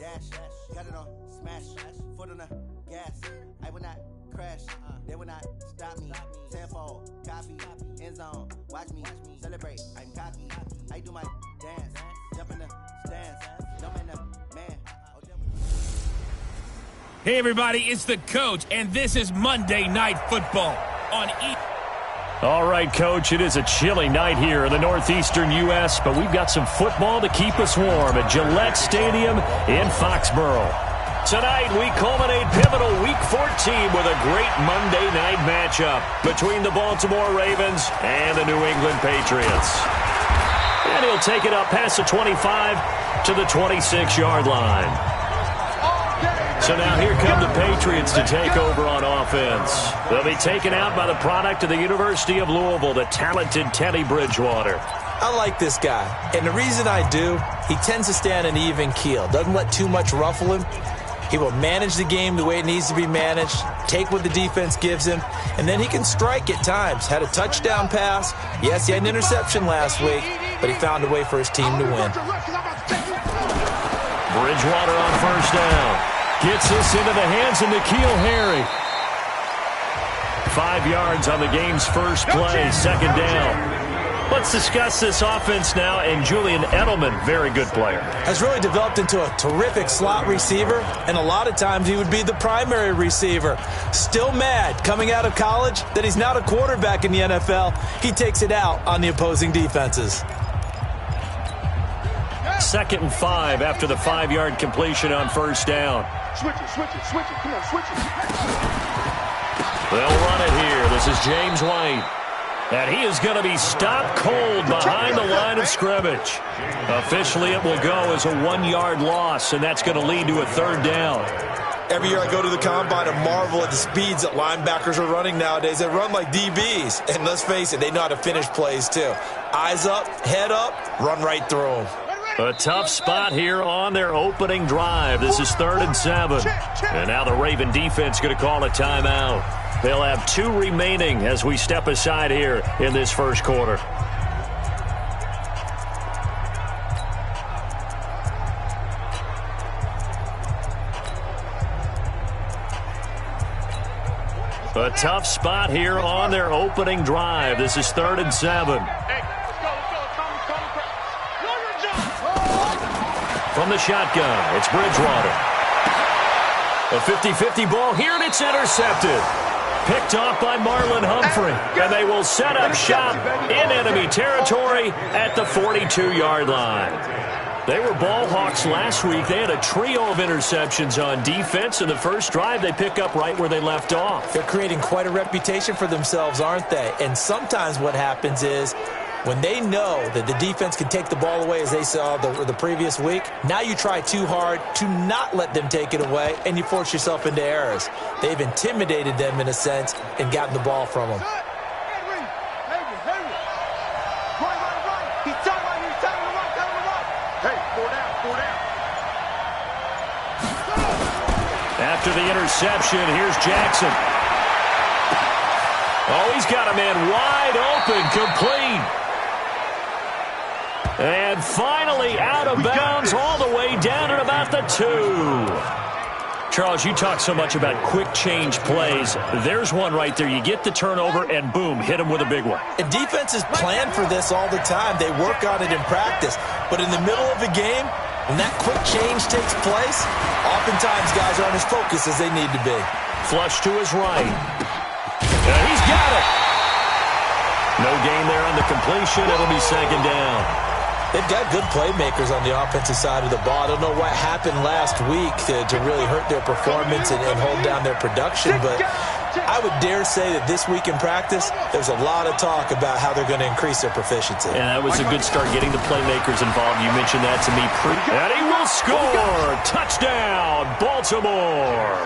dash, got it on smash, foot on the gas. I will not crash, they will not stop me. Tenfold, copy, end zone, watch me celebrate. I'm cocky, I do my dance, jump in the stands, no man, man. Hey everybody, it's the Coach, and this is Monday Night Football on E. All right, Coach, it is a chilly night here in the northeastern U.S., but we've got some football to keep us warm at Gillette Stadium in Foxborough. Tonight, we culminate pivotal Week 14 with a great Monday night matchup between the Baltimore Ravens and the New England Patriots. And he'll take it up past the 25 to the 26-yard line. So now here come the Patriots to take over on offense. They'll be taken out by the product of the University of Louisville, the talented Teddy Bridgewater. I like this guy, and the reason I do, he tends to stay on an even keel, doesn't let too much ruffle him. He will manage the game the way it needs to be managed, take what the defense gives him, and then he can strike at times. Had a touchdown pass. Yes, he had an interception last week, but he found a way for his team to win. Bridgewater on first down. Gets this into the hands of N'Keal Harry. 5 yards on the game's first play, second down. Let's discuss this offense now, and Julian Edelman, very good player. Has really developed into a terrific slot receiver, and a lot of times he would be the primary receiver. Still mad coming out of college that he's not a quarterback in the NFL. He takes it out on the opposing defenses. 2nd and 5 after the 5-yard completion on first down. Switch it. Come on, switch it. They'll run it here. This is James White. And he is going to be stopped cold behind the line of scrimmage. Officially, it will go as a 1-yard loss, and that's going to lead to a 3rd down. Every year I go to the combine and marvel at the speeds that linebackers are running nowadays. They run like DBs. And let's face it, they know how to finish plays too. Eyes up, head up, run right through them. A tough spot here on their opening drive. This is 3rd and 7. And now the Raven defense going to call a timeout. They'll have 2 remaining as we step aside here in this first quarter. A tough spot here on their opening drive. This is 3rd and 7. From the shotgun, it's Bridgewater. A 50-50 ball here, and it's intercepted. Picked off by Marlon Humphrey. And they will set up shop in enemy territory at the 42-yard line. They were ball hawks last week. They had a trio of interceptions on defense. In the first drive, they pick up right where they left off. They're creating quite a reputation for themselves, aren't they? And sometimes what happens is, when they know that the defense can take the ball away, as they saw the previous week, now you try too hard to not let them take it away, and you force yourself into errors. They've intimidated them, in a sense, and gotten the ball from them. After the interception, here's Jackson. Oh, he's got a man wide open, complete. And finally out of bounds all the way down at about the 2. Charles, you talk so much about quick change plays. There's one right there. You get the turnover and boom, hit him with a big one. And defenses plan for this all the time. They work on it in practice. But in the middle of the game, when that quick change takes place, oftentimes guys aren't as focused as they need to be. Flush to his right. And he's got it. No gain there on the completion. It'll be 2nd down. They've got good playmakers on the offensive side of the ball. I don't know what happened last week to really hurt their performance and hold down their production, but I would dare say that this week in practice, there's a lot of talk about how they're going to increase their proficiency. And that was a good start, getting the playmakers involved. You mentioned that to me. And he will score! Touchdown, Baltimore!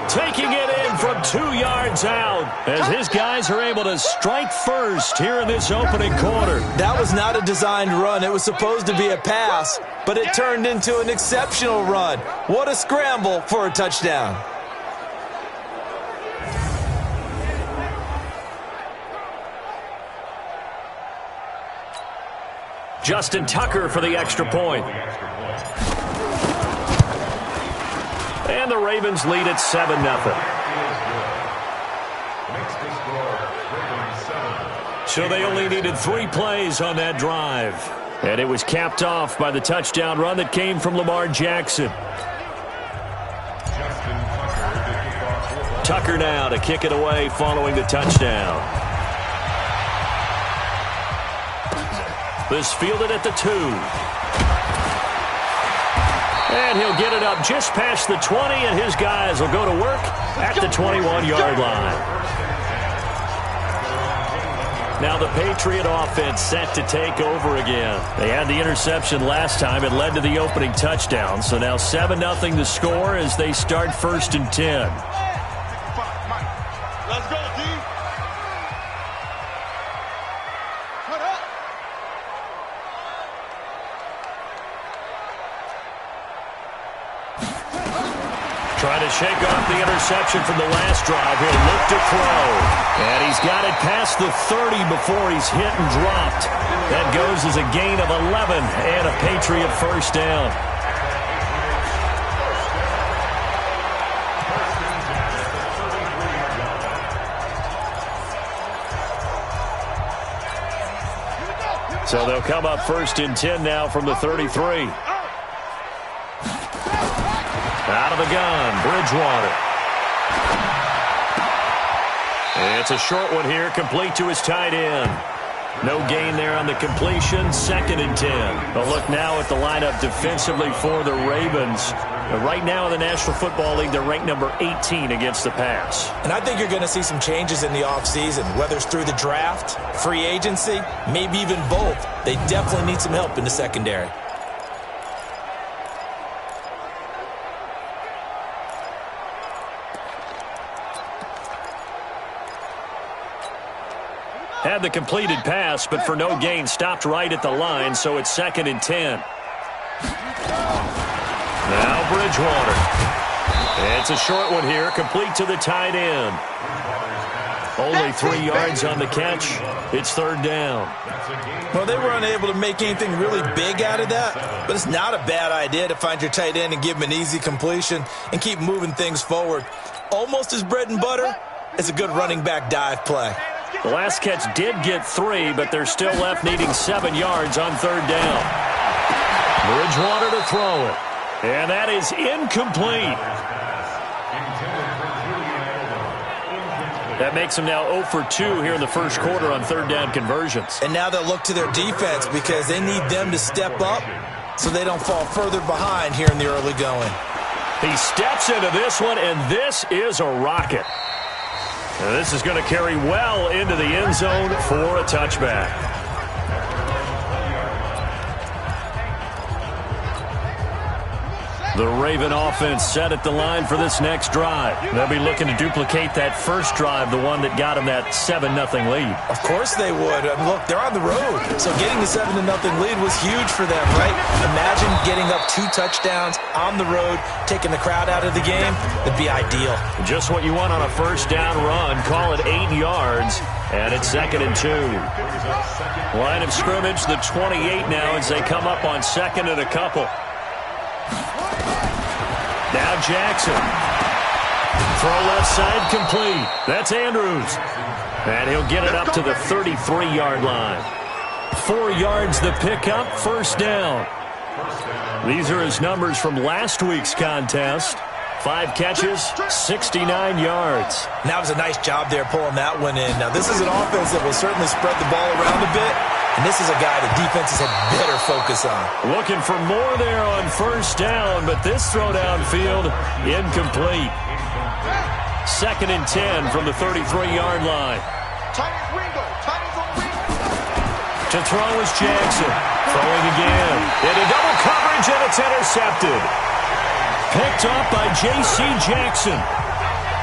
Taking it in from 2 yards out as his guys are able to strike first here in this opening quarter. That was not a designed run. It was supposed to be a pass, but it turned into an exceptional run. What a scramble for a touchdown. Justin Tucker for the extra point. And the Ravens lead at 7-0. So they only needed 3 plays on that drive. And it was capped off by the touchdown run that came from Lamar Jackson. Tucker now to kick it away following the touchdown. This fielded at the 2. And he'll get it up just past the 20, and his guys will go to work at the 21-yard line. Now the Patriot offense set to take over again. They had the interception last time. It led to the opening touchdown. So now 7-0 the score as they start 1st and 10. Let's go, D. Put up. Trying to shake off the interception from the last drive. He'll look to throw. And he's got it past the 30 before he's hit and dropped. That goes as a gain of 11 and a Patriot first down. So they'll come up 1st and 10 now from the 33. Out of the gun, Bridgewater. It's a short one here, complete to his tight end. No gain there on the completion, 2nd and 10. But look now at the lineup defensively for the Ravens. Right now in the National Football League, they're ranked number 18 against the pass. And I think you're going to see some changes in the offseason, whether it's through the draft, free agency, maybe even both. They definitely need some help in the secondary. Had the completed pass, but for no gain, stopped right at the line, so it's 2nd and 10. Now Bridgewater. It's a short one here, complete to the tight end. Only 3 yards on the catch. It's 3rd down. Well, they were unable to make anything really big out of that, but it's not a bad idea to find your tight end and give him an easy completion and keep moving things forward. Almost as bread and butter as a good running back dive play. The last catch did get 3, but they're still left needing 7 yards on 3rd down. Bridgewater to throw it. And that is incomplete. That makes them now 0 for 2 here in the first quarter on 3rd down conversions. And now they'll look to their defense because they need them to step up so they don't fall further behind here in the early going. He steps into this one, and this is a rocket. And this is going to carry well into the end zone for a touchback. The Raven offense set at the line for this next drive. They'll be looking to duplicate that first drive, the one that got them that 7-0 lead. Of course they would. I mean, look, they're on the road. So getting the 7-0 lead was huge for them, right? Imagine getting up 2 touchdowns on the road, taking the crowd out of the game. That'd be ideal. Just what you want on a first down run. Call it 8 yards, and it's 2nd and 2. Line of scrimmage, the 28 now as they come up on 2nd and a couple. Now Jackson. Throw left side complete. That's Andrews. And he'll get it up to the 33-yard line. 4 yards the pickup, 1st down. These are his numbers from last week's contest. 5 catches, 69 yards. And that was a nice job there pulling that one in. Now, this is an offense that will certainly spread the ball around a bit. And this is a guy the defenses had better focus on. Looking for more there on 1st down, but this throw downfield, incomplete. 2nd and 10 from the 33-yard line. To throw is Jackson. Throwing again. Into double coverage, and it's intercepted. Picked off by J.C. Jackson.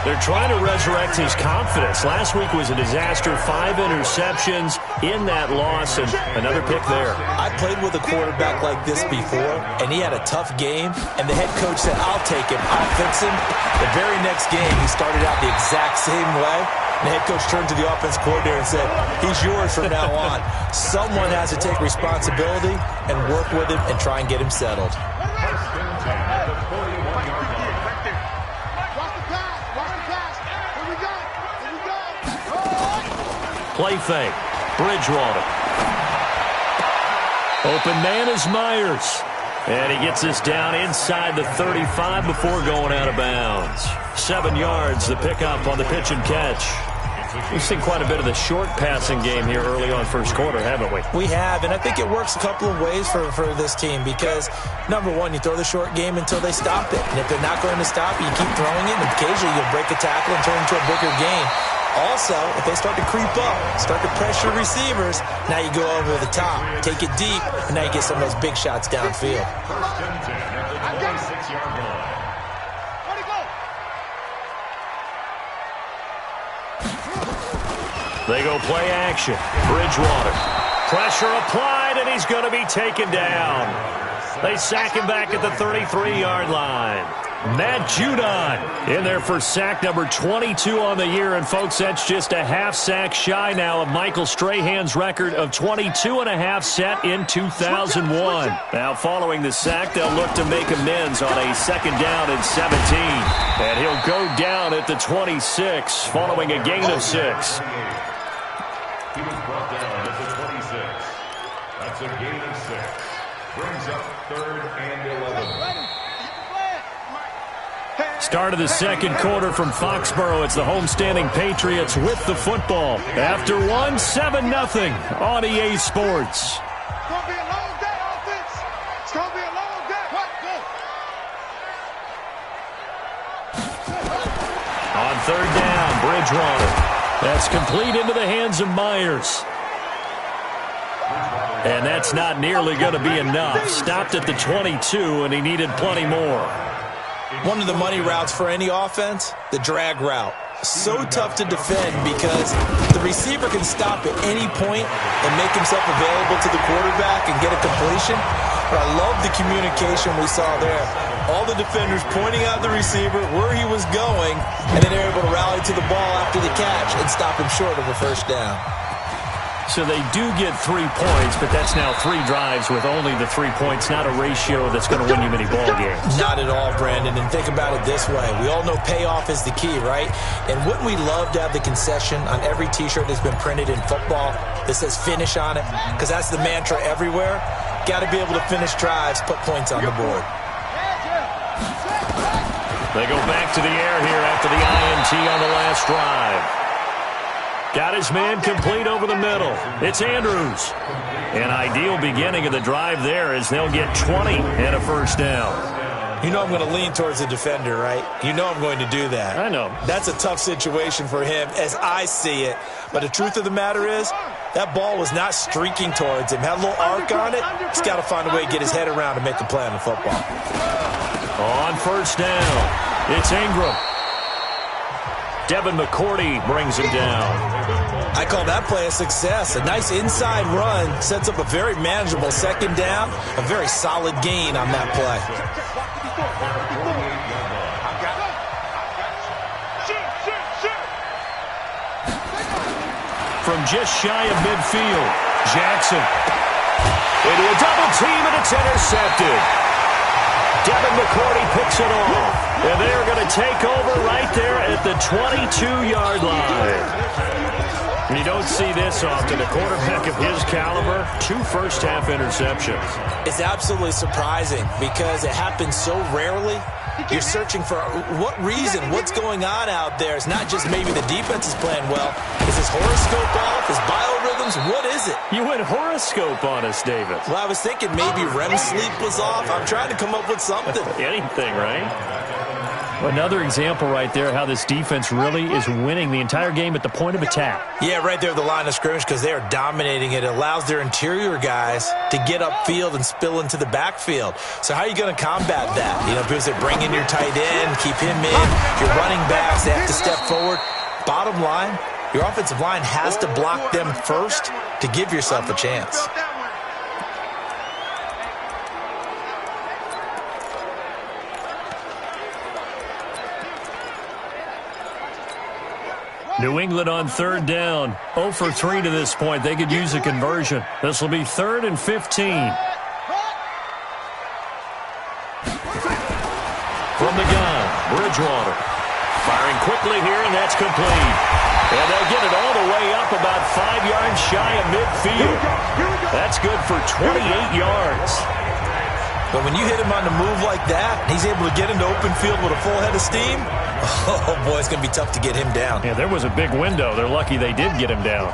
They're trying to resurrect his confidence. Last week was a disaster. 5 interceptions in that loss, and another pick there. I played with a quarterback like this before, and he had a tough game, and the head coach said, I'll take him, I'll fix him. The very next game, he started out the exact same way. The head coach turned to the offense coordinator and said, he's yours from now on. Someone has to take responsibility and work with him and try and get him settled. Play fake. Bridgewater. Open man is Myers. And he gets us down inside the 35 before going out of bounds. 7 yards, the pickup on the pitch and catch. We've seen quite a bit of the short passing game here early on first quarter, haven't we? We have, and I think it works a couple of ways for this team because, number one, you throw the short game until they stop it. And if they're not going to stop it, you keep throwing it, and occasionally you'll break a tackle and turn it into a bigger game. Also, if they start to creep up, start to pressure receivers, now you go over the top, take it deep, and now you get some of those big shots downfield. First and 10 at the 26-yard line. Where'd he go? They go play action. Bridgewater. Pressure applied, and he's going to be taken down. They sack him back at the 33-yard line. Matt Judon in there for sack number 22 on the year. And, folks, that's just a half sack shy now of Michael Strahan's record of 22.5 set in 2001. Now, following the sack, they'll look to make amends on a second down and 17. And he'll go down at the 26 following a gain of 6. He was brought down at the 26. That's a gain of 6. Brings up 3rd and 11. Start of the second quarter from Foxborough. It's the homestanding Patriots with the football. After 1, 7-0 on EA Sports. It's going to be a long day, offense. It's going to be a long day. What? Go. On 3rd down, Bridgewater. That's complete into the hands of Myers. And that's not nearly going to be enough. Stopped at the 22, and he needed plenty more. One of the money routes for any offense, the drag route. So tough to defend because the receiver can stop at any point and make himself available to the quarterback and get a completion. But I love the communication we saw there. All the defenders pointing out the receiver, where he was going, and then they're able to rally to the ball after the catch and stop him short of a first down. So they do get 3 points, but that's now 3 drives with only the 3 points, not a ratio that's going to win you many ball games. Not at all, Brandon. And think about it this way. We all know payoff is the key, right? And wouldn't we love to have the concession on every T-shirt that's been printed in football that says finish on it? Because that's the mantra everywhere. Got to be able to finish drives, put points on the board. They go back to the air here after the INT on the last drive. Got his man complete over the middle. It's Andrews. An ideal beginning of the drive there as they'll get 20 and a first down. You know I'm going to lean towards the defender, right? You know I'm going to do that. I know. That's a tough situation for him as I see it. But the truth of the matter is, that ball was not streaking towards him. Had a little arc on it. He's got to find a way to get his head around and make a play on the football. On first down, it's Ingram. Devin McCourty brings him down. I call that play a success. A nice inside run sets up a very manageable second down. A very solid gain on that play. From just shy of midfield, Jackson. Into a double team, and it's intercepted. Devin McCourty picks it off. And they're going to take over right there at the 22-yard line. And you don't see this often. A quarterback of his caliber, 2 first-half interceptions. It's absolutely surprising because it happens so rarely. You're searching for what reason, what's going on out there. It's not just maybe the defense is playing well. Is his horoscope off? His biorhythms? What is it? You went horoscope on us, David. Well, I was thinking maybe REM sleep was off. I'm trying to come up with something. Anything, right? Another example right there how this defense really is winning the entire game at the point of attack. Yeah, right there at the line of scrimmage because they are dominating it. It allows their interior guys to get upfield and spill into the backfield. So how are you going to combat that? You know, people say bring in your tight end, keep him in. Your running backs, they have to step forward. Bottom line, your offensive line has to block them first to give yourself a chance. New England on 3rd down. 0 for 3 to this point. They could use a conversion. This will be 3rd and 15. From the gun, Bridgewater. Firing quickly here, and that's complete. And they'll get it all the way up about 5 yards shy of midfield. That's good for 28 yards. But when you hit him on the move like that, he's able to get into open field with a full head of steam. Oh, boy, it's going to be tough to get him down. Yeah, there was a big window. They're lucky they did get him down.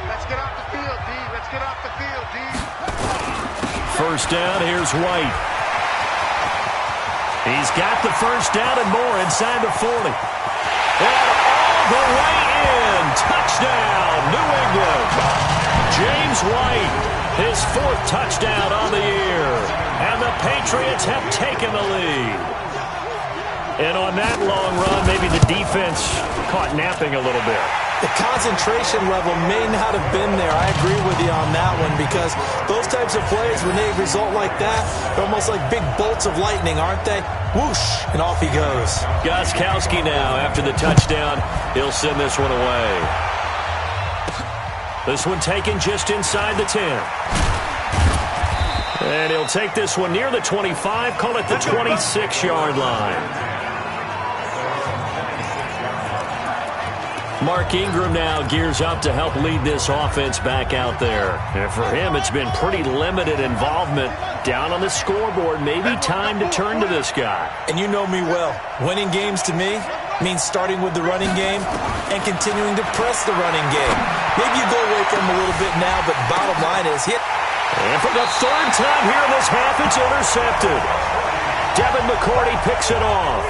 Let's get off the field, D. Let's get off the field, D. First down, here's White. He's got the first down and more inside the 40. And all the way in. Touchdown, New England. James White, his 4th touchdown on the year. And the Patriots have taken the lead. And on that long run, maybe the defense caught napping a little bit. The concentration level may not have been there. I agree with you on that one, because those types of plays, when they result like that, they're almost like big bolts of lightning, aren't they? Whoosh, and off he goes. Gostkowski now, after the touchdown, he'll send this one away. This one taken just inside the 10. And he'll take this one near the 25, call it the 26-yard line. Mark Ingram now gears up to help lead this offense back out there. And for him, it's been pretty limited involvement down on the scoreboard. Maybe time to turn to this guy. And you know me well. Winning games to me means starting with the running game and continuing to press the running game. Maybe you go away from him a little bit now, but bottom line is hit. And for the 3rd time here in this half, it's intercepted. Devin McCourty picks it off.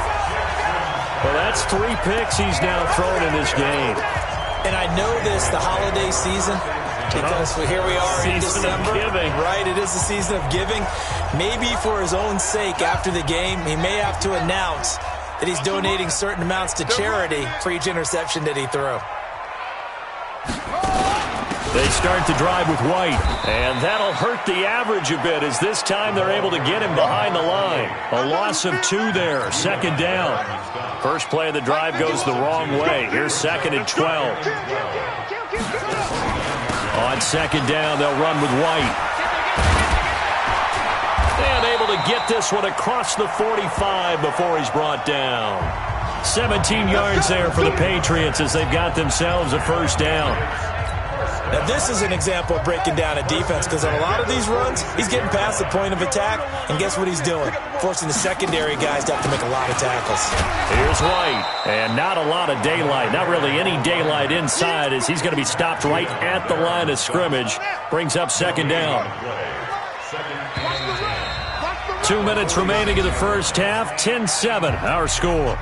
Well, that's 3 picks he's now thrown in this game. And I know this, the holiday season, because here we are in December. Right, it is the season of giving. Maybe for his own sake after the game, he may have to announce that he's donating certain amounts to charity for each interception that he threw. They start the drive with White, and that'll hurt the average a bit, as this time they're able to get him behind the line. A loss of 2 there, 2nd down. First play of the drive goes the wrong way. Here's 2nd and 12. On 2nd down, they'll run with White. And able to get this one across the 45 before he's brought down. 17 yards there for the Patriots as they've got themselves a first down. Now, this is an example of breaking down a defense, because on a lot of these runs, he's getting past the point of attack, and guess what he's doing? Forcing the secondary guys to have to make a lot of tackles. Here's White, and not a lot of daylight, not really any daylight inside, as he's going to be stopped right at the line of scrimmage. Brings up 2nd down. 2 minutes remaining in the first half, 10-7, our score.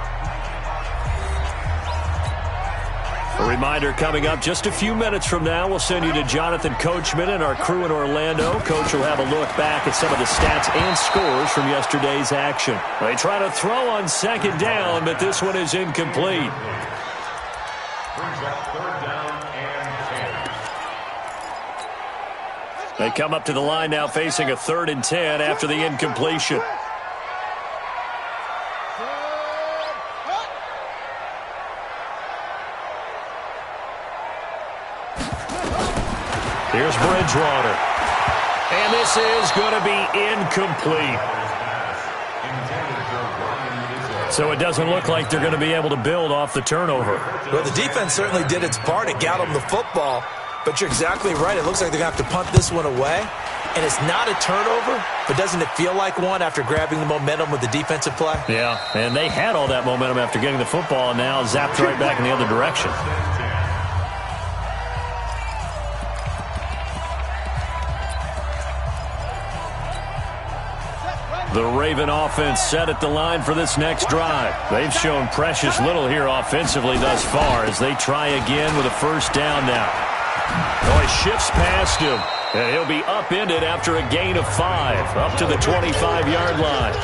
A reminder coming up just a few minutes from now, we'll send you to Jonathan Coachman and our crew in Orlando. Coach will have a look back at some of the stats and scores from yesterday's action. They try to throw on 2nd down, but this one is incomplete. They come up to the line now facing a 3rd and 10 after the incompletion. Here's Bridgewater. And this is going to be incomplete. So it doesn't look like they're going to be able to build off the turnover. Well, the defense certainly did its part. It got them the football. But you're exactly right. It looks like they're going to have to punt this one away. And it's not a turnover, but doesn't it feel like one after grabbing the momentum with the defensive play? Yeah, and they had all that momentum after getting the football, and now zapped right back in the other direction. The Raven offense set at the line for this next drive. They've shown precious little here offensively thus far as they try again with a first down now. Oh, he shifts past him, and he'll be upended after a gain of 5, up to the 25-yard line.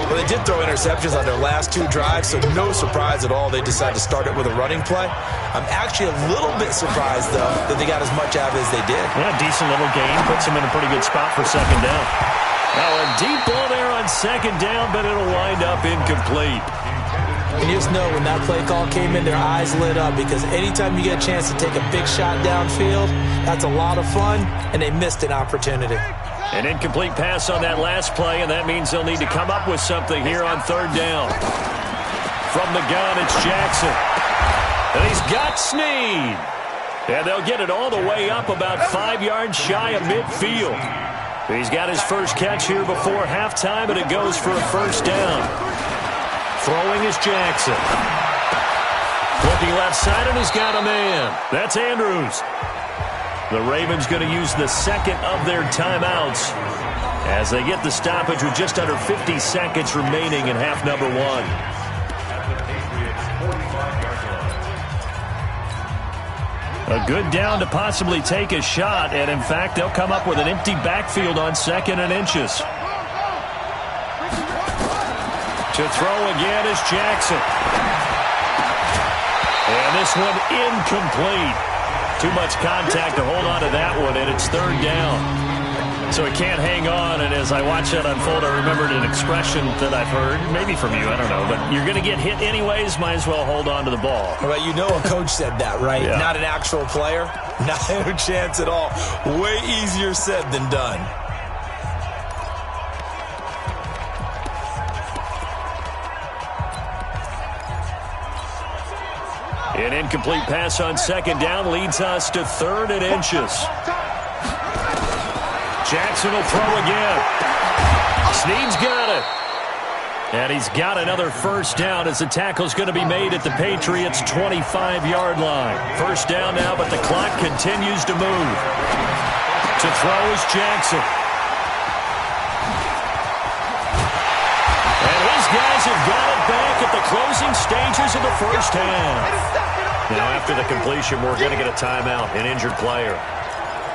Well, they did throw interceptions on their last 2 drives, so no surprise at all they decided to start it with a running play. I'm actually a little bit surprised, though, that they got as much out of it as they did. Yeah, decent little gain. Puts them in a pretty good spot for 2nd down. Now a deep ball there on 2nd down, but it'll wind up incomplete. And you just know when that play call came in, their eyes lit up, because anytime you get a chance to take a big shot downfield, that's a lot of fun, and they missed an opportunity. An incomplete pass on that last play, and that means they'll need to come up with something here on third down. From the gun, it's Jackson. And he's got Snead. And they'll get it all the way up about 5 yards shy of midfield. He's got his first catch here before halftime, and it goes for a first down. Throwing is Jackson. Looking left side, and he's got a man. That's Andrews. The Ravens going to use the second of their timeouts as they get the stoppage with just under 50 seconds remaining in half number one. A good down to possibly take a shot, and in fact, they'll come up with an empty backfield on 2nd and inches. To throw again is Jackson. And this one incomplete. Too much contact to hold on to that one, and it's third down. So it can't hang on, and as I watch that unfold, I remembered an expression that I've heard, maybe from you, I don't know, but you're going to get hit anyways, might as well hold on to the ball. Well, you know a coach said that, right? Yeah. Not an actual player. Not a chance at all. Way easier said than done. An incomplete pass on 2nd down leads us to 3rd and inches. Jackson will throw again. Snead's got it. And he's got another first down as the tackle's going to be made at the Patriots' 25-yard line. First down now, but the clock continues to move. To throw is Jackson. And his guys have got it back at the closing stages of the first half. Now, after the completion, we're going to get a timeout, an injured player.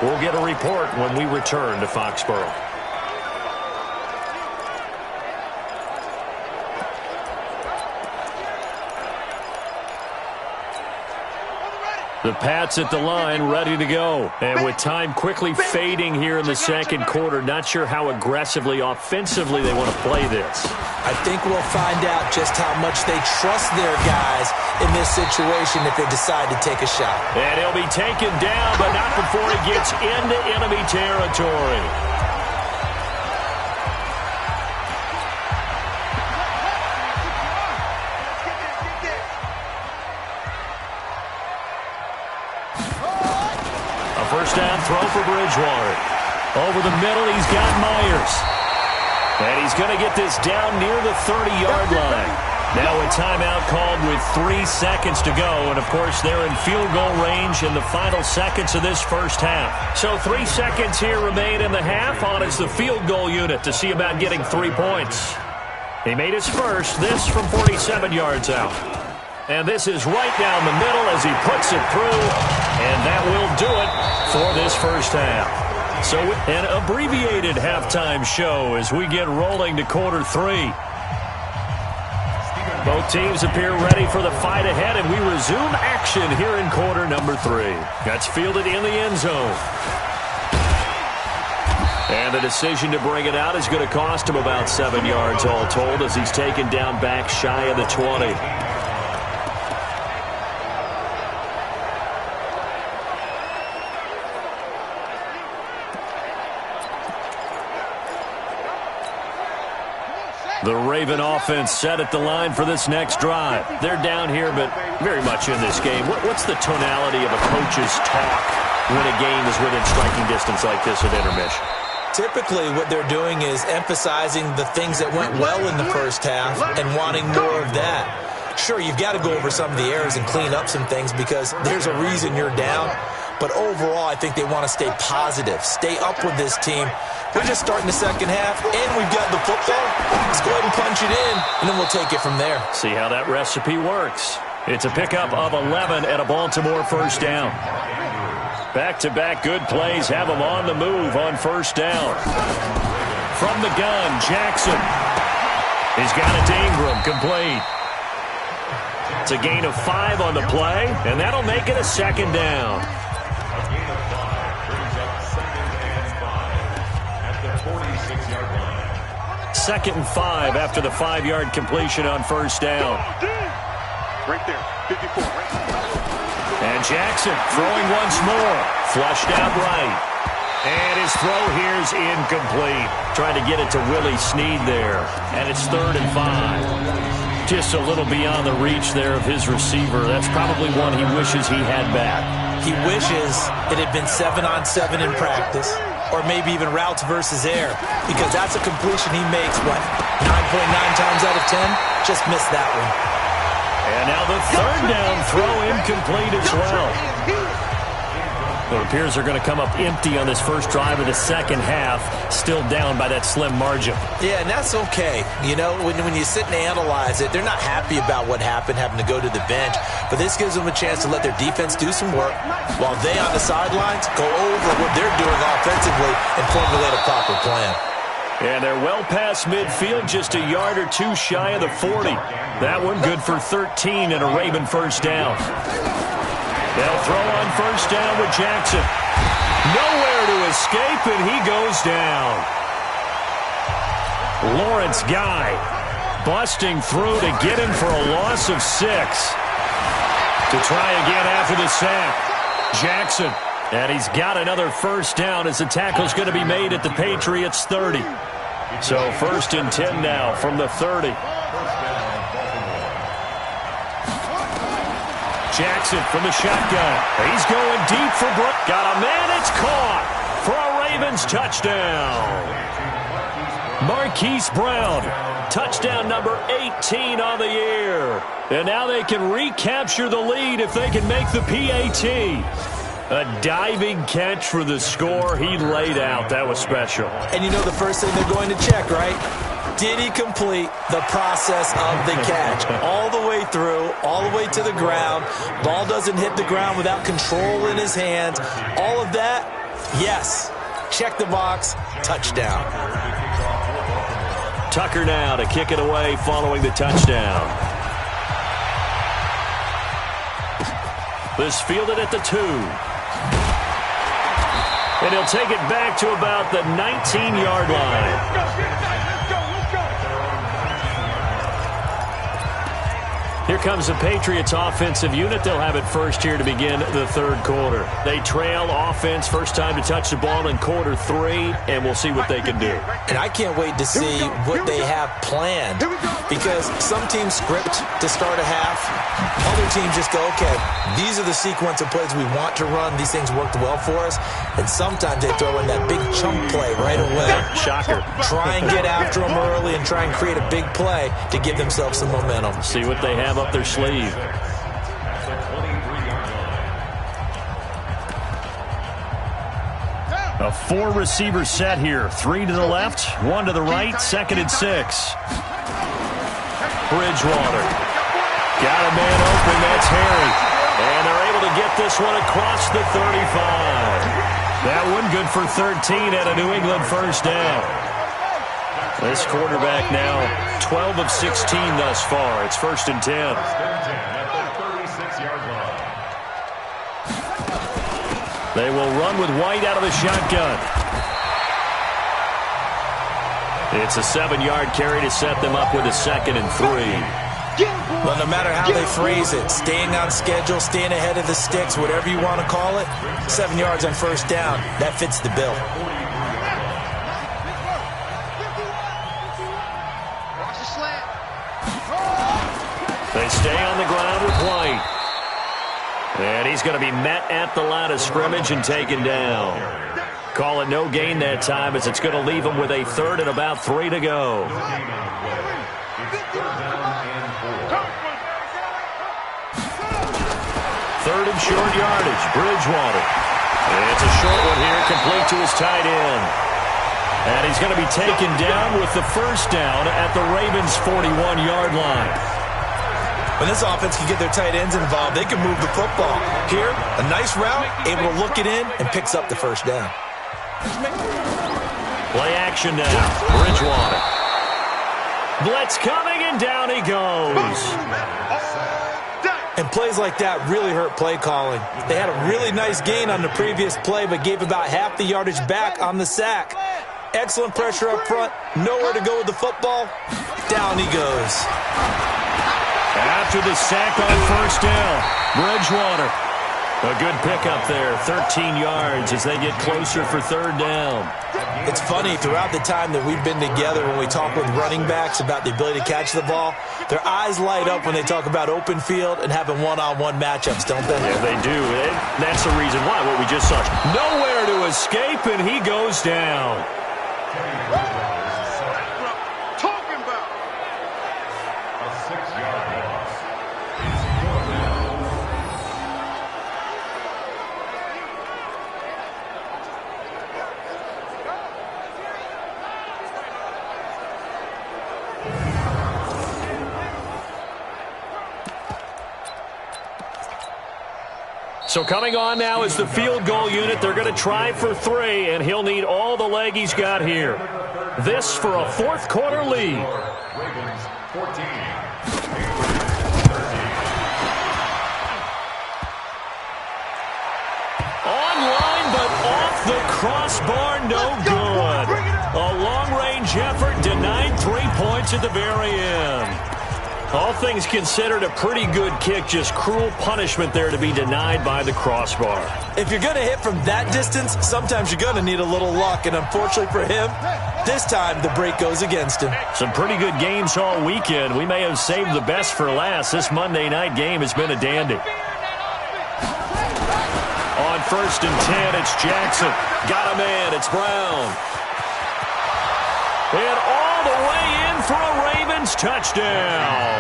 We'll get a report when we return to Foxborough. The Pats at the line, ready to go. And with time quickly fading here in the second quarter, not sure how aggressively, offensively they want to play this. I think we'll find out just how much they trust their guys in this situation if they decide to take a shot. And he'll be taken down, but not before he gets into enemy territory. First down throw for Bridgewater. Over the middle, he's got Myers. And he's going to get this down near the 30-yard line. Now a timeout called with 3 seconds to go. And, of course, they're in field goal range in the final seconds of this first half. So 3 seconds here remain in the half on as the field goal unit to see about getting 3 points. He made his first, this from 47 yards out. And this is right down the middle as he puts it through. And that will do it for this first half. So an abbreviated halftime show as we get rolling to quarter 3. Both teams appear ready for the fight ahead, and we resume action here in quarter number 3. That's fielded in the end zone. And the decision to bring it out is going to cost him about 7 yards all told as he's taken down back shy of the 20. The Raven offense set at the line for this next drive. They're down here, but very much in this game. What's the tonality of a coach's talk when a game is within striking distance like this at intermission? Typically, what they're doing is emphasizing the things that went well in the first half and wanting more of that. Sure, you've got to go over some of the errors and clean up some things because there's a reason you're down. But overall, I think they want to stay positive, stay up with this team. We're just starting the second half, and we've got the football. Let's go ahead and punch it in, and then we'll take it from there. See how that recipe works. It's a pickup of 11 at a Baltimore first down. Back-to-back good plays have them on the move on first down. From the gun, Jackson. He's got it to Ingram, complete. It's a gain of 5 on the play, and that'll make it a second down. Second and 5 after the 5-yard completion on first down. Right there, 54. And Jackson throwing once more. Flushed out right. And his throw here is incomplete. Trying to get it to Willie Snead there. And it's 3rd and 5. Just a little beyond the reach there of his receiver. That's probably one he wishes he had back. He wishes it had been 7-on-7 in practice, or maybe even routes versus air, because that's a completion he makes, 9.9 times out of 10? Just missed that one. And now the 3rd down throw incomplete as well. It appears they're going to come up empty on this first drive of the second half, still down by that slim margin. Yeah, and that's okay. You know, when you sit and analyze it, they're not happy about what happened, having to go to the bench, but this gives them a chance to let their defense do some work while they on the sidelines go over what they're doing offensively and formulate a proper plan. And they're well past midfield, just a yard or two shy of the 40. That one good for 13 and a Raven first down. They'll throw on first down with Jackson. Nowhere to escape, and he goes down. Lawrence Guy busting through to get him for a loss of 6. To try again after the sack. Jackson. And he's got another first down as the tackle's going to be made at the Patriots' 30. So 1st and 10 now from the 30. Jackson from the shotgun. He's going deep for Brook. Got a man. It's caught for a Ravens touchdown. Marquise Brown, touchdown number 18 on the year. And now they can recapture the lead if they can make the PAT. A diving catch for the score. He laid out. That was special. And you know the first thing they're going to check, right? Did he complete the process of the catch? All the way through, all the way to the ground. Ball doesn't hit the ground without control in his hands. All of that, yes. Check the box, touchdown. Tucker now to kick it away following the touchdown. This fielded at the 2. And he'll take it back to about the 19-yard line. Here comes the Patriots offensive unit. They'll have it first here to begin the 3rd quarter. They trail offense, first time to touch the ball in quarter 3, and we'll see what they can do. And I can't wait to see what they have planned, because some teams script to start a half. Other teams just go, okay, these are the sequence of plays we want to run. These things worked well for us. And sometimes they throw in that big chunk play right away. Shocker. Try and get after them early and try and create a big play to give themselves some momentum. See what they have up their sleeve. A 4-receiver set here. 3 to the left, 1 to the right, 2nd and 6. Bridgewater. Got a man open, that's Harry. And they're able to get this one across the 35. That one good for 13 at a New England first down. This quarterback now 12 of 16 thus far. It's 1st and 10. They will run with White out of the shotgun. It's a 7-yard carry to set them up with a 2nd and 3. Well, no matter how they phrase it, staying on schedule, staying ahead of the sticks, whatever you want to call it, 7 yards on first down, that fits the bill. They stay on the ground with White. And he's going to be met at the line of scrimmage and taken down. Call it no gain that time, as it's going to leave him with a 3rd and about 3 to go. Third and short yardage, Bridgewater. It's a short one here, complete to his tight end. And he's going to be taken down with the first down at the Ravens' 41-yard line. When this offense can get their tight ends involved, they can move the football. Here, a nice route, able to look it in, and picks up the first down. Play action now, Bridgewater. Blitz coming, and down he goes. And plays like that really hurt play calling. They had a really nice gain on the previous play, but gave about half the yardage back on the sack. Excellent pressure up front. Nowhere to go with the football. Down he goes. After the sack on first down, Bridgewater. A good pickup there, 13 yards as they get closer for third down. It's funny, throughout the time that we've been together, when we talk with running backs about the ability to catch the ball, their eyes light up when they talk about open field and having one-on-one matchups, don't they? Yeah, they do. That's the reason why, what we just saw. Nowhere to escape, and he goes down. Talking about A 6-yard loss. So coming on now is the field goal unit. They're going to try for 3, and he'll need all the leg he's got here. This for a fourth quarter lead. Ravens 14. Online, but off the crossbar, no good. A long-range effort denied 3 points at the very end. All things considered, a pretty good kick, just cruel punishment there to be denied by the crossbar. If you're going to hit from that distance, sometimes you're going to need a little luck, and unfortunately for him, this time the break goes against him. Some pretty good games all weekend. We may have saved the best for last. This Monday night game has been a dandy. On 1st and 10, it's Jackson. Got a man, it's Brown. And all the way in for a Ravens touchdown.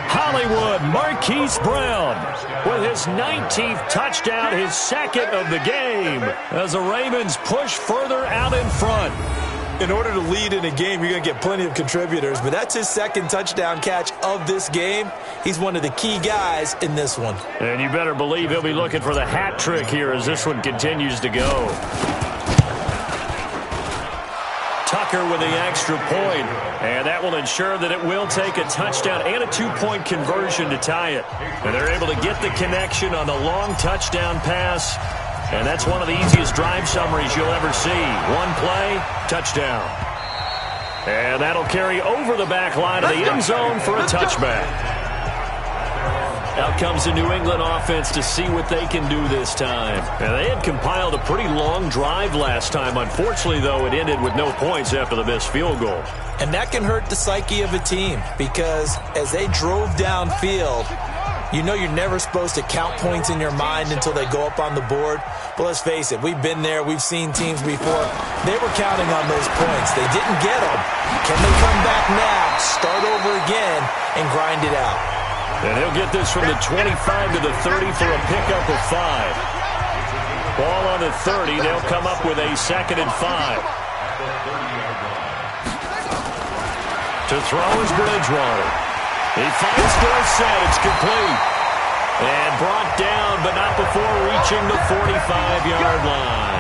Hollywood Marquise Brown with his 19th touchdown, his second of the game, as the Ravens push further out in front. In order to lead in a game, you're going to get plenty of contributors, but that's his second touchdown catch of this game. He's one of the key guys in this one. And you better believe he'll be looking for the hat trick here as this one continues to go. Tucker with the extra point, and that will ensure that it will take a touchdown and a 2-point conversion to tie it. And they're able to get the connection on the long touchdown pass, and that's one of the easiest drive summaries you'll ever see. One play, touchdown. And that'll carry over the back line of the end zone for a touchback. Out comes the New England offense to see what they can do this time. And they had compiled a pretty long drive last time. Unfortunately, though, it ended with no points after the missed field goal. And that can hurt the psyche of a team, because as they drove downfield, you know you're never supposed to count points in your mind until they go up on the board. But let's face it, we've been there. We've seen teams before. They were counting on those points. They didn't get them. Can they come back now, start over again, and grind it out? And he'll get this from the 25 to the 30 for a pickup of 5. Ball on the 30. They'll come up with a 2nd and 5. To throw is Bridgewater. He finds Dorsett. It's complete. And brought down, but not before reaching the 45-yard line.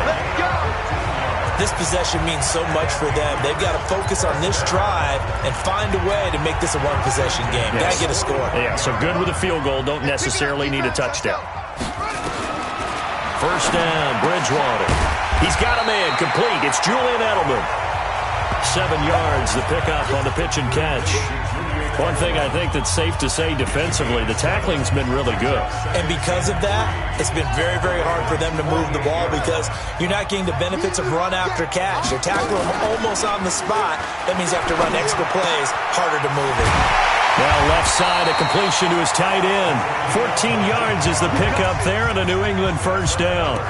This possession means so much for them. They've got to focus on this drive and find a way to make this a one-possession game. Yes. Got to get a score. Yeah, so good with a field goal. Don't necessarily need a touchdown. First down, Bridgewater. He's got a man complete. It's Julian Edelman. 7 yards, the pickup on the pitch and catch. One thing I think that's safe to say defensively, the tackling's been really good. And because of that, it's been very, very hard for them to move the ball, because you're not getting the benefits of run after catch. You're tackling them almost on the spot. That means you have to run extra plays, harder to move it. Now left side, a completion to his tight end. 14 yards is the pickup there, and a New England first down.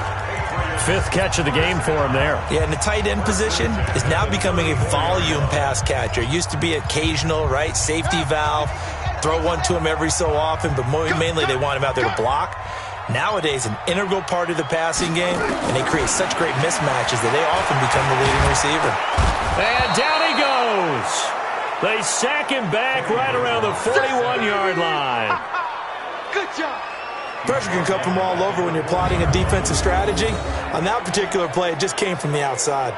5th catch of the game for him there. Yeah, and the tight end position is now becoming a volume pass catcher. Used to be occasional, right? Safety valve. Throw one to him every so often, but mainly they want him out there to block. Nowadays, an integral part of the passing game, and they create such great mismatches that they often become the leading receiver. And down he goes. They sack him back right around the 41-yard line. good job. Pressure can come from all over when you're plotting a defensive strategy. On that particular play, it just came from the outside.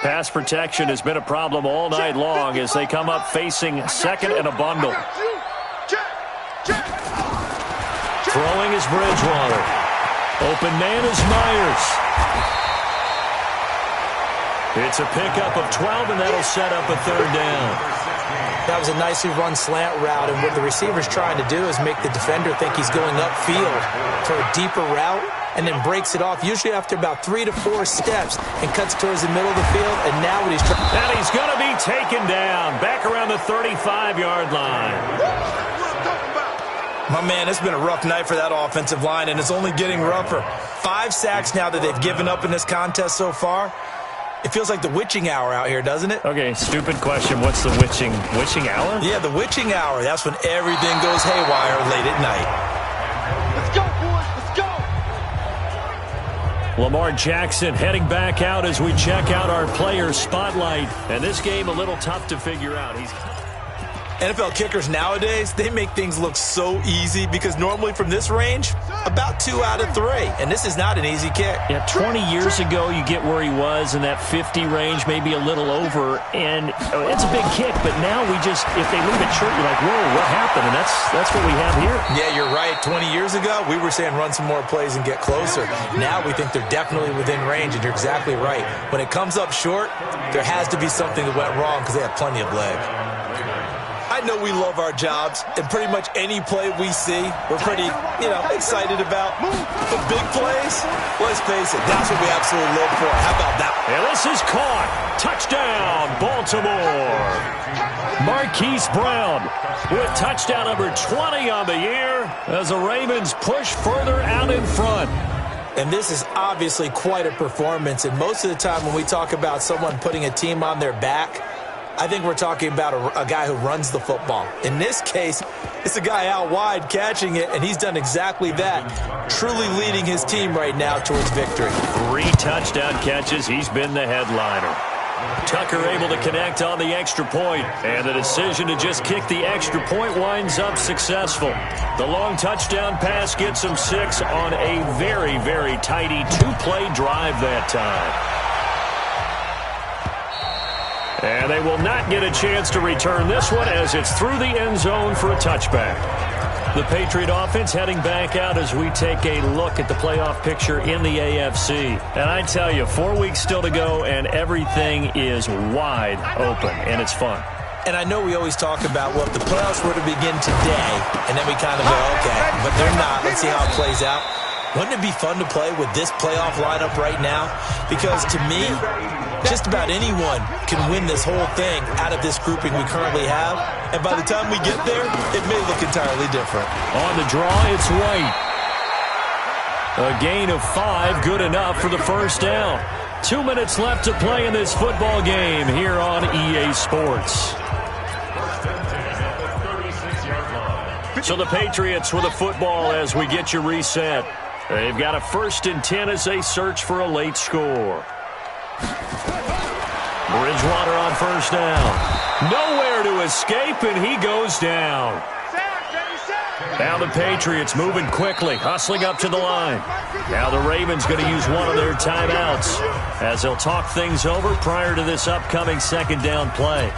Pass protection has been a problem all night long as they come up facing 2nd and a bundle. Throwing is Bridgewater. Open man is Myers. It's a pickup of 12, and that'll set up a 3rd down. That was a nicely run slant route, and what the receiver's trying to do is make the defender think he's going upfield for a deeper route, and then breaks it off, usually after about 3 to 4 steps, and cuts towards the middle of the field, and now what he's trying... And he's going to be taken down, back around the 35-yard line. My man, it's been a rough night for that offensive line, and it's only getting rougher. 5 sacks now that they've given up in this contest so far. It feels like the witching hour out here, doesn't it? Okay, stupid question. What's the witching hour? Yeah, the witching hour. That's when everything goes haywire late at night. Let's go, boys. Let's go. Lamar Jackson heading back out as we check out our player spotlight. And this game a little tough to figure out. NFL kickers nowadays, they make things look so easy because normally from this range, about 2 out of 3. And this is not an easy kick. Yeah, 20 years ago, you get where he was in that 50 range, maybe a little over. And it's a big kick, but now we just, if they leave it short, you're like, whoa, what happened? And that's what we have here. Yeah, you're right. 20 years ago, we were saying run some more plays and get closer. Now we think they're definitely within range, and you're exactly right. When it comes up short, there has to be something that went wrong because they have plenty of leg. I know we love our jobs, and pretty much any play we see, we're pretty, excited about. But big plays, let's face it, that's what we absolutely live for. How about that? And this is caught. Touchdown, Baltimore. Marquise Brown with touchdown number 20 on the year as the Ravens push further out in front. And this is obviously quite a performance, and most of the time when we talk about someone putting a team on their back, I think we're talking about a guy who runs the football. In this case, it's a guy out wide catching it, and he's done exactly that, truly leading his team right now towards victory. 3 touchdown catches. He's been the headliner. Tucker able to connect on the extra point, and the decision to just kick the extra point winds up successful. The long touchdown pass gets him 6 on a very, very tidy 2-play drive that time. And they will not get a chance to return this one as it's through the end zone for a touchback. The Patriot offense heading back out as we take a look at the playoff picture in the AFC. And I tell you, 4 weeks still to go, and everything is wide open, and it's fun. And I know we always talk about, well, if the playoffs were to begin today, and then we kind of go, okay, but they're not. Let's see how it plays out. Wouldn't it be fun to play with this playoff lineup right now? Because to me, just about anyone can win this whole thing out of this grouping we currently have. And by the time we get there, it may look entirely different. On the draw, it's White. A gain of 5, good enough for the first down. 2 minutes left to play in this football game here on EA Sports. So the Patriots with a football as we get you reset. They've got a 1st and 10 as they search for a late score. Bridgewater on first down. Nowhere to escape, and he goes down. Now the Patriots moving quickly, hustling up to the line. Now the Ravens going to use one of their timeouts as they'll talk things over prior to this upcoming 2nd down play.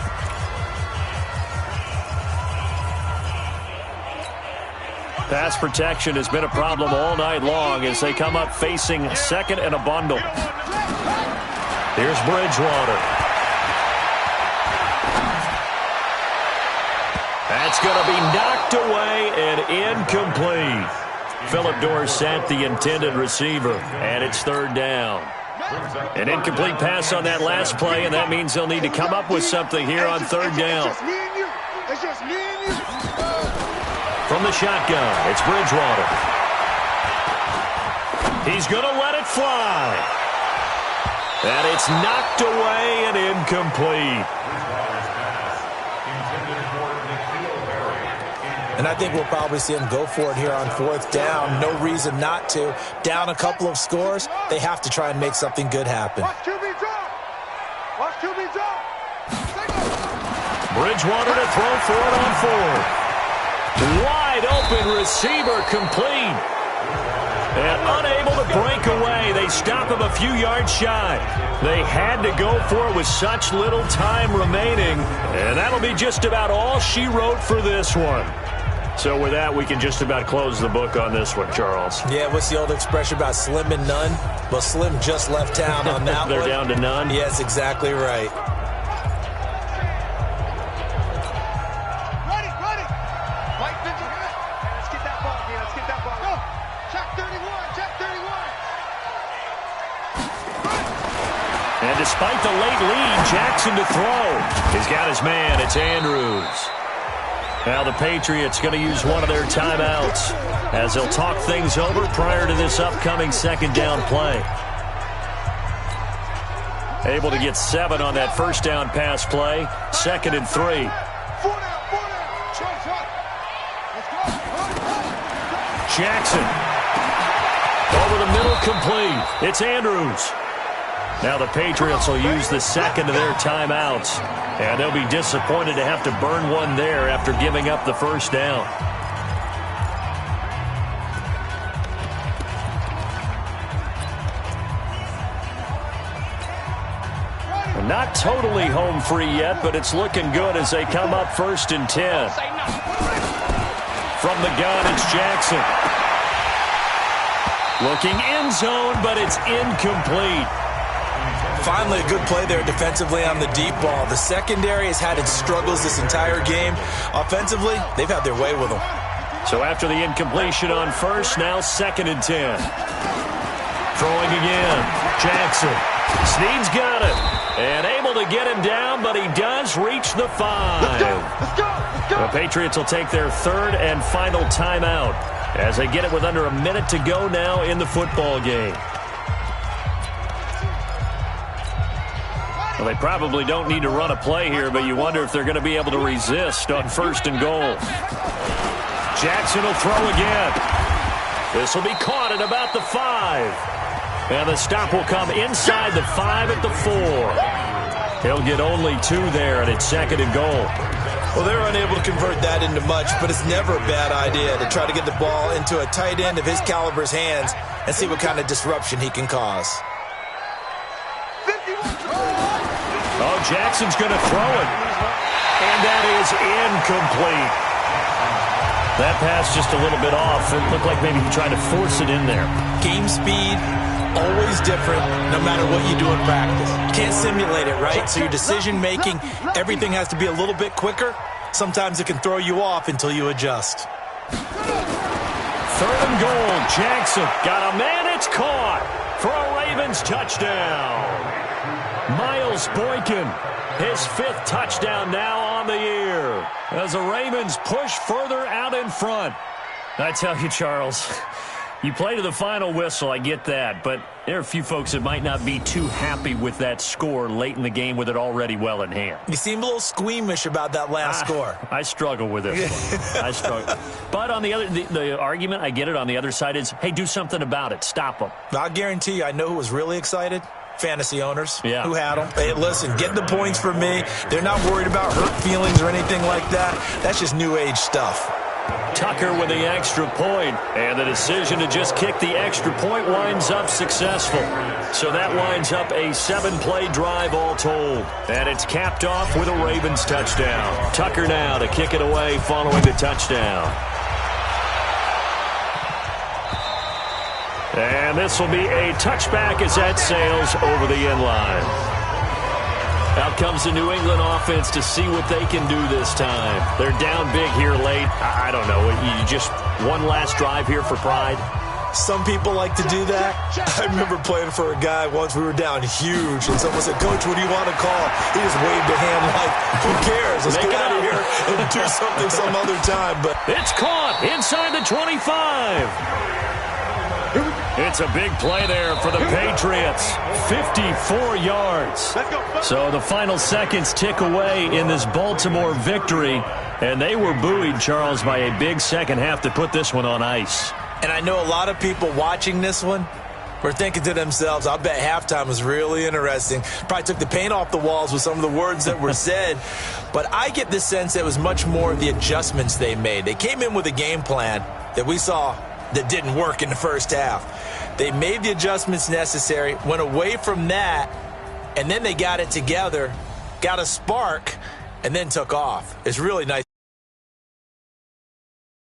Pass protection has been a problem all night long as they come up facing 2nd and a bundle. Here's Bridgewater. That's going to be knocked away and incomplete. Phillip Dorsett, the intended receiver, and it's 3rd down. An incomplete pass on that last play, and that means they'll need to come up with something here on 3rd down. It's just me and you. From the shotgun, it's Bridgewater. He's going to let it fly. And it's knocked away and incomplete. And I think we'll probably see him go for it here on 4th down. No reason not to. Down a couple of scores, they have to try and make something good happen. Watch QB drop. Watch QB drop. Bridgewater to throw for it on 4th. Wide open receiver complete. And unable to break away. They stop him a few yards shy. They had to go for it with such little time remaining. And that'll be just about all she wrote for this one. So with that, we can just about close the book on this one, Charles. Yeah, what's the old expression about slim and none? Well, Slim just left town on that They're one. down to none? Yes, exactly right. And despite the late lead, Jackson to throw. He's got his man. It's Andrews. Now the Patriots going to use one of their timeouts as they'll talk things over prior to this upcoming second down play. Able to get 7 on that first down pass play. 2nd and 3. Jackson. Over the middle, complete. It's Andrews. Now the Patriots will use the second of their timeouts. And they'll be disappointed to have to burn one there after giving up the first down. Not totally home free yet, but it's looking good as they come up 1st and 10. From the gun, it's Jackson. Looking end zone, but it's incomplete. Finally, a good play there defensively on the deep ball. The secondary has had its struggles this entire game. Offensively, they've had their way with them. So after the incompletion on first, now 2nd and 10. Throwing again. Jackson. Snead's got it. And able to get him down, but he does reach the 5. Let's go. Let's go. Let's go. The Patriots will take their 3rd and final timeout as they get it with under a minute to go now in the football game. Well, they probably don't need to run a play here, but you wonder if they're going to be able to resist on 1st and goal. Jackson will throw again. This will be caught at about the 5. And the stop will come inside the 5 at the 4. He'll get only 2 there, and it's 2nd and goal. Well, they're unable to convert that into much, but it's never a bad idea to try to get the ball into a tight end of his caliber's hands and see what kind of disruption he can cause. Oh, Jackson's going to throw it. And that is incomplete. That pass just a little bit off. It looked like maybe he tried to force it in there. Game speed, always different, no matter what you do in practice. You can't simulate it, right? So your decision-making, everything has to be a little bit quicker. Sometimes it can throw you off until you adjust. 3rd and goal. Jackson got a man. It's caught for a Ravens touchdown. Miles Boykin, his 5th touchdown now on the year as the Ravens push further out in front. I tell you, Charles, you play to the final whistle, I get that, but there are a few folks that might not be too happy with that score late in the game with it already well in hand. You seem a little squeamish about that last score. I struggle with this one. I struggle. But on the other, the argument, I get it, on the other side is, hey, do something about it. Stop them. I'll guarantee you, I know who was really excited. Fantasy owners who had them. Hey, listen, get the points for me. They're not worried about hurt feelings or anything like that. That's just new age stuff. Tucker with the extra point, and the decision to just kick the extra point winds up successful. So that winds up a 7-play drive all told. And it's capped off with a Ravens touchdown. Tucker now to kick it away following the touchdown. And this will be a touchback as that sails over the end line. Out comes the New England offense to see what they can do this time. They're down big here late. I don't know. You just one last drive here for pride? Some people like to do that. I remember playing for a guy once. We were down huge, and someone said, "Coach, what do you want to call?" He just waved a hand like, "Who cares? Let's get out of here and do something some other time." But it's caught inside the 25. It's a big play there for the Patriots. 54 yards. So the final seconds tick away in this Baltimore victory. And they were buoyed, Charles, by a big second half to put this one on ice. And I know a lot of people watching this one were thinking to themselves, I bet halftime was really interesting. Probably took the paint off the walls with some of the words that were said. But I get the sense that it was much more of the adjustments they made. They came in with a game plan that we saw that didn't work in the first half. They made the adjustments necessary, went away from that, and then they got it together, got a spark, and then took off. It's really nice